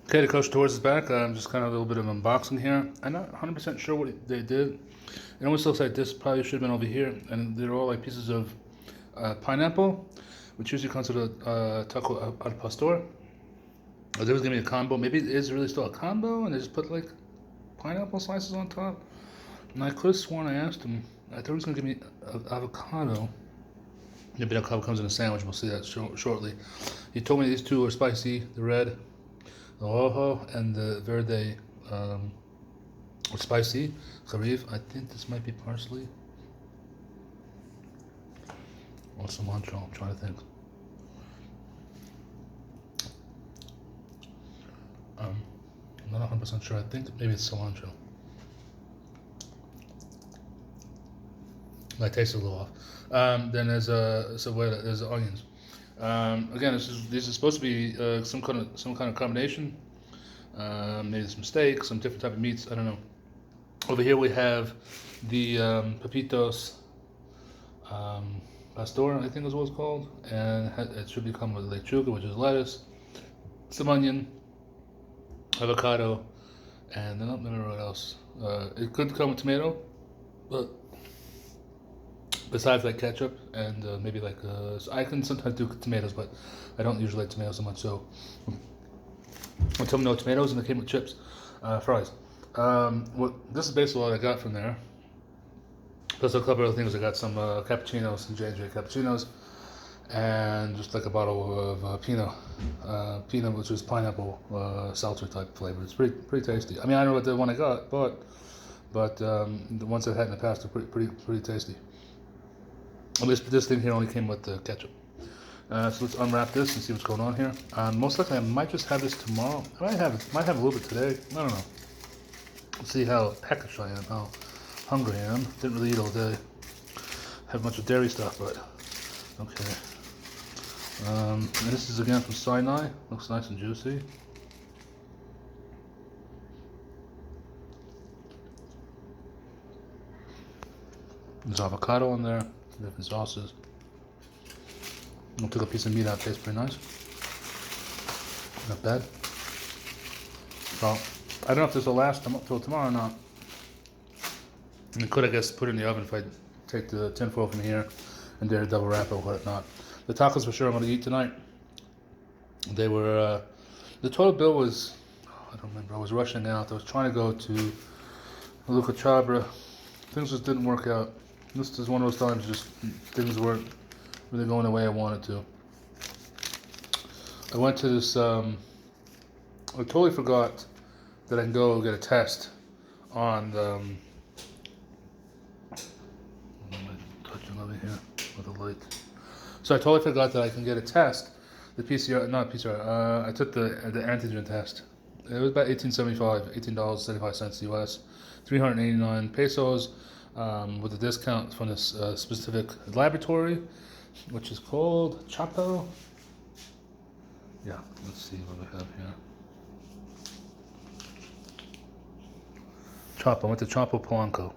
Okay, the coach tours is back. Just kind of a little bit of unboxing here. I'm not 100% sure what they did. It almost looks like this probably should have been over here. And they're all like pieces of pineapple, which usually comes with a taco al pastor. They was giving me a combo. Maybe it is really still a combo and they just put like pineapple slices on top. And I could have sworn I asked him. I thought he was going to give me avocado. Maybe that avocado comes in a sandwich. We'll see that shortly. He told me these two are spicy. The red, the rojo, and the verde spicy. Kharif. I think this might be parsley. Or cilantro. I'm trying to think. I'm not 100% sure. I think maybe it's cilantro. My taste is a little off. Then there's there's onions. Again, these are supposed to be some kind of combination. Maybe some steak, some different type of meats. I don't know. Over here we have the pepitos pastor, I think is what it's called, and it should be come with lechuga, which is lettuce, some onion, avocado, and then I don't remember what else. It could come with tomato, but besides like ketchup and maybe like so I can sometimes do tomatoes, but I don't usually like tomatoes so much. So I told them no tomatoes, and they came with chips, fries. This is basically what I got from there. Plus a couple other things. I got some cappuccinos, some J&J cappuccinos, and just like a bottle of Pinot, which is pineapple seltzer type flavor. It's pretty tasty. I mean, I don't know what the one I got, but the ones I've had in the past are pretty tasty. At least this thing here only came with the ketchup. So let's unwrap this and see what's going on here. Most likely I might just have this tomorrow. I might have a little bit today. I don't know. Let's see how peckish I am, how hungry I am. Didn't really eat all day. Have a bunch of dairy stuff, but okay. And this is again from Sinai. Looks nice and juicy. There's avocado in there, different sauces. I took a piece of meat out, tastes pretty nice. Not bad. So, I don't know if this will last until tomorrow or not. And I could, I guess, put it in the oven if I take the tinfoil from here and did a double wrap or whatnot. The tacos for sure I'm going to eat tonight. They were, the total bill was, I don't remember, I was rushing out. I was trying to go to Luca Chabra. Things just didn't work out. This is one of those times just things weren't really going the way I wanted to. I went to this, I totally forgot that I can go get a test on the, I'm touching over here with the light. So I totally forgot that I can get a test, the PCR, not PCR, I took the antigen test. It was about $18.75 US, 389 pesos, with a discount from this specific laboratory, which is called Chapo. Yeah, let's see what we have here. Chapo, I went to Chapo Polanco.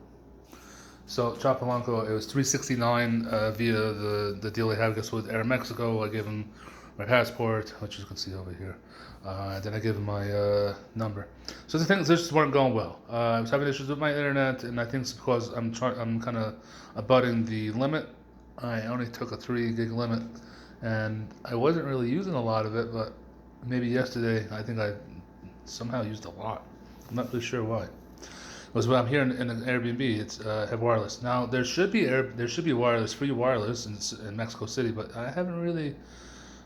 So Chapo Polanco, it was $369 via the deal they have, I guess, with Air Mexico. I gave them my passport, which you can see over here. Then I gave them my number. So the things just weren't going well. I was having issues with my internet, and I think it's because I'm kind of abutting the limit. I only took a 3 gig limit, and I wasn't really using a lot of it, but maybe yesterday I think I somehow used a lot. I'm not really sure why. It was when I'm here in an Airbnb. It's have wireless. Now there should be wireless, free wireless in Mexico City, but I haven't really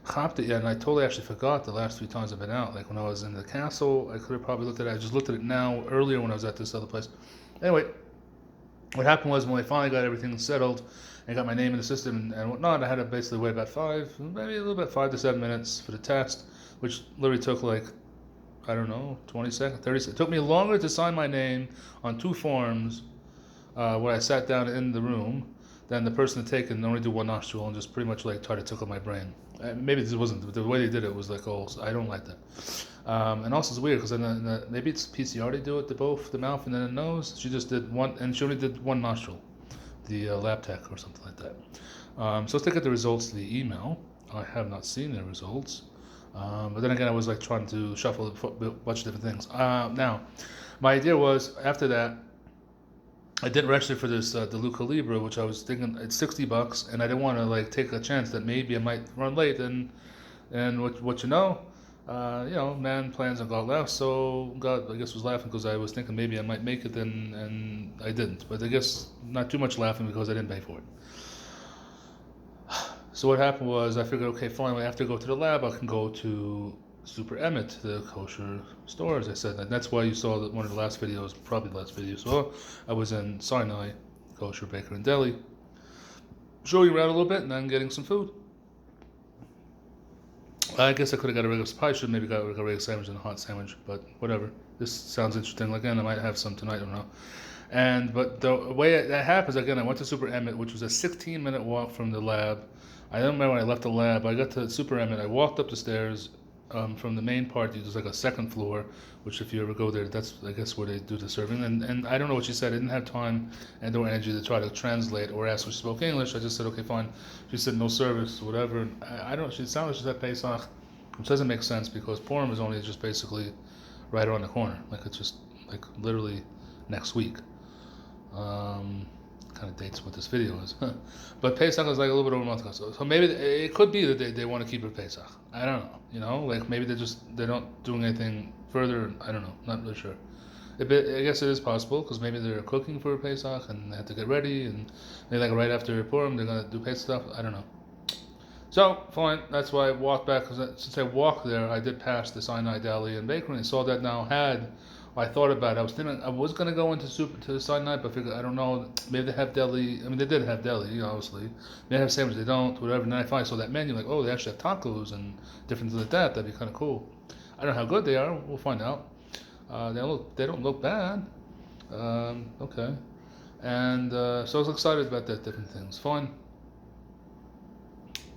copped it yet, and I totally actually forgot the last 3 times I've been out. Like when I was in the castle, I could have probably looked at it. I just looked at it now earlier when I was at this other place. Anyway, what happened was when I finally got everything settled and got my name in the system and whatnot, I had to basically wait about 5 to 7 minutes for the test, which literally took like, I don't know, 20 seconds, 30 seconds. It took me longer to sign my name on 2 forms where I sat down in the room than the person to take and only do 1 nostril and just pretty much like try to tickle my brain. Maybe this wasn't, the way they did it was like, oh, I don't like that. And also it's weird because maybe it's PCR they do it to both the mouth and then the nose. She just did one, and she only did 1 nostril, the lab tech or something like that. So let's take out the results to the email. I have not seen the results. But then again, I was like trying to shuffle a bunch of different things. Now, my idea was after that, I didn't register for this the Luca Libra, which I was thinking it's $60, and I didn't want to like take a chance that maybe I might run late. And what man plans and God laughs. So God, I guess, was laughing because I was thinking maybe I might make it, and I didn't. But I guess not too much laughing because I didn't pay for it. So what happened was I figured, okay, finally, after I go to the lab, I can go to Super Emmett, the kosher store, as I said. And that's why you saw that one of the last videos, probably the last video you saw, I was in Sinai Kosher Bakery in Delhi, showing you around a little bit and then getting some food. I guess I could have got a regular, probably should have maybe got a regular sandwich and a hot sandwich, but whatever. This sounds interesting. Again, I might have some tonight, I don't know. But the way that happens, again, I went to Super Emmett, which was a 16-minute walk from the lab. I don't remember when I left the lab. I got to Super Emmett. I walked up the stairs from the main part. There's like a second floor, which if you ever go there, that's, I guess, where they do the serving. And I don't know what she said. I didn't have time and or energy to try to translate or ask if she spoke English. I just said, okay, fine. She said no service, whatever. And I don't know. She sounded like she said Pesach, which doesn't make sense because Purim is only just basically right around the corner. Like it's just like literally next week. Kind of dates what this video is. But Pesach is like a little bit over a month ago. So maybe it could be that they want to keep it Pesach. I don't know. Like maybe they're not doing anything further. I don't know. Not really sure. I guess it is possible because maybe they're cooking for Pesach and they have to get ready, and maybe like right after Purim they're gonna do Pesach stuff. I don't know. So fine. That's why I walked back because since I walked there, I did pass the Sinai Del Bakery and saw that now had. I thought about it. I was gonna go into to Sinai, but I figured I don't know. Maybe they have deli. I mean, they did have deli, obviously. They have sandwiches. They don't. Whatever. And then I finally saw that menu. Like, oh, they actually have tacos and different things like that. That'd be kind of cool. I don't know how good they are. We'll find out. They don't look bad. Okay. And so I was excited about that. Different things. Fine.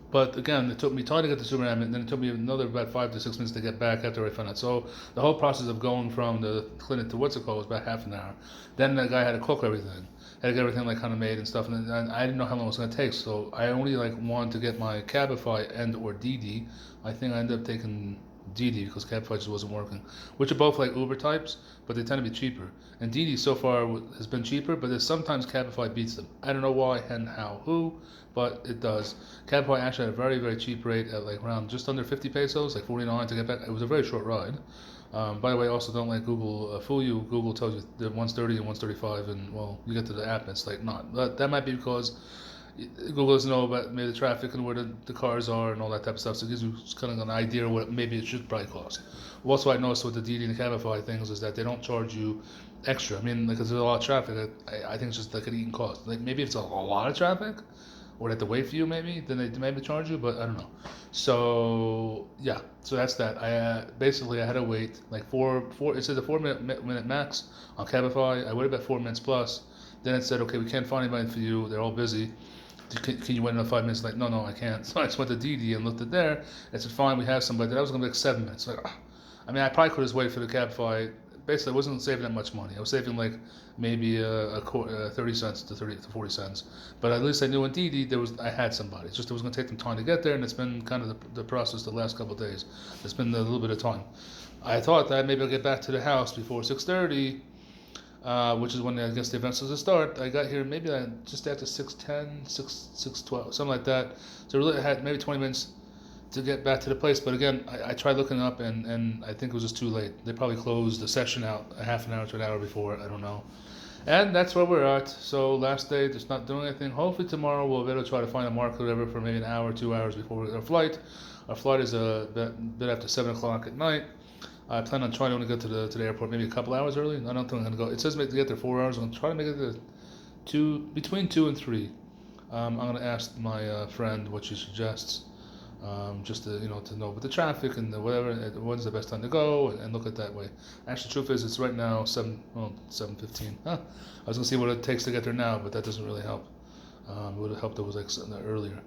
But again, it took me time to get to Super Emmett, and then it took me another about 5 to 6 minutes to get back after I found out. So the whole process of going from the clinic to what's it called was about half an hour. Then the guy had to cook everything, had to get everything like kind of made and stuff, and I didn't know how long it was going to take. So I only like wanted to get my Cabify and or Didi. I think I ended up taking Didi because Cabify just wasn't working, which are both like Uber types, but they tend to be cheaper. And Didi so far has been cheaper, but there's sometimes Cabify beats them. I don't know why and how, but it does. Cabify actually had a very, very cheap rate at like around just under 50 pesos, like 49 to get back. It was a very short ride. By the way, also don't let Google fool you. Google tells you that one's 30 and one's 35, and well, you get to the app and it's like not. That might be because Google doesn't know about maybe the traffic and where the cars are and all that type of stuff. So it gives you kind of an idea of what maybe it should probably cost. Also, I noticed with the Didi and the Cabify things is that they don't charge you extra. I mean, because there's a lot of traffic, I think it's just like an eating cost. Like maybe if it's a lot of traffic, or they have to wait for you maybe, then they maybe charge you, but I don't know. So yeah, so that's that. I basically I had to wait like four. It says a 4 minute max on Cabify. I waited about 4 minutes plus. Then it said, okay, we can't find anybody for you. They're all busy. Can you wait another 5 minutes? Like, no, I can't. So I just went to Didi and looked at there. It said, fine, we have somebody. That was going to be like 7 minutes. Like, I mean, I probably could have waited for the Cabify. Basically, I wasn't saving that much money. I was saving like maybe 30 cents to 40 cents. But at least I knew in Didi I had somebody. It's just it was going to take them time to get there, and it's been kind of the process the last couple of days. It's been a little bit of time. I thought that maybe I'll get back to the house before 6:30. Which is when I guess the event's supposed to start. I got here maybe just after 6:10, 6:12, something like that. So really I had maybe 20 minutes to get back to the place. But again, I tried looking up and I think it was just too late. They probably closed the session out a half an hour to an hour before. I don't know. And that's where we're at. So last day, just not doing anything. Hopefully tomorrow we'll be able to try to find a market or whatever for maybe an hour, 2 hours before our flight. Our flight is a bit after 7 o'clock at night. I plan on trying to get to the airport maybe a couple hours early. I don't think I'm going to go. It says to get there 4 hours. I'm going to try to make it there between 2 and 3. I'm going to ask my friend what she suggests, just to know about the traffic and whatever. When's the best time to go and look at it that way. Actually, the truth is it's right now 7:15. I was going to see what it takes to get there now, but that doesn't really help. It would have helped if it was like earlier.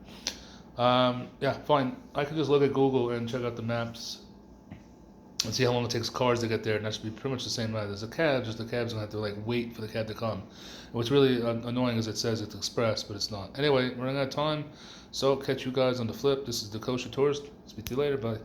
Yeah, fine. I can just look at Google and check out the maps and see how long it takes cars to get there, and that should be pretty much the same as a cab. Just the cab's gonna have to like wait for the cab to come. And what's really annoying is it says it's express, but it's not. Anyway, we're running out of time, so catch you guys on the flip. This is the Kosher Tourist. Speak to you later. Bye.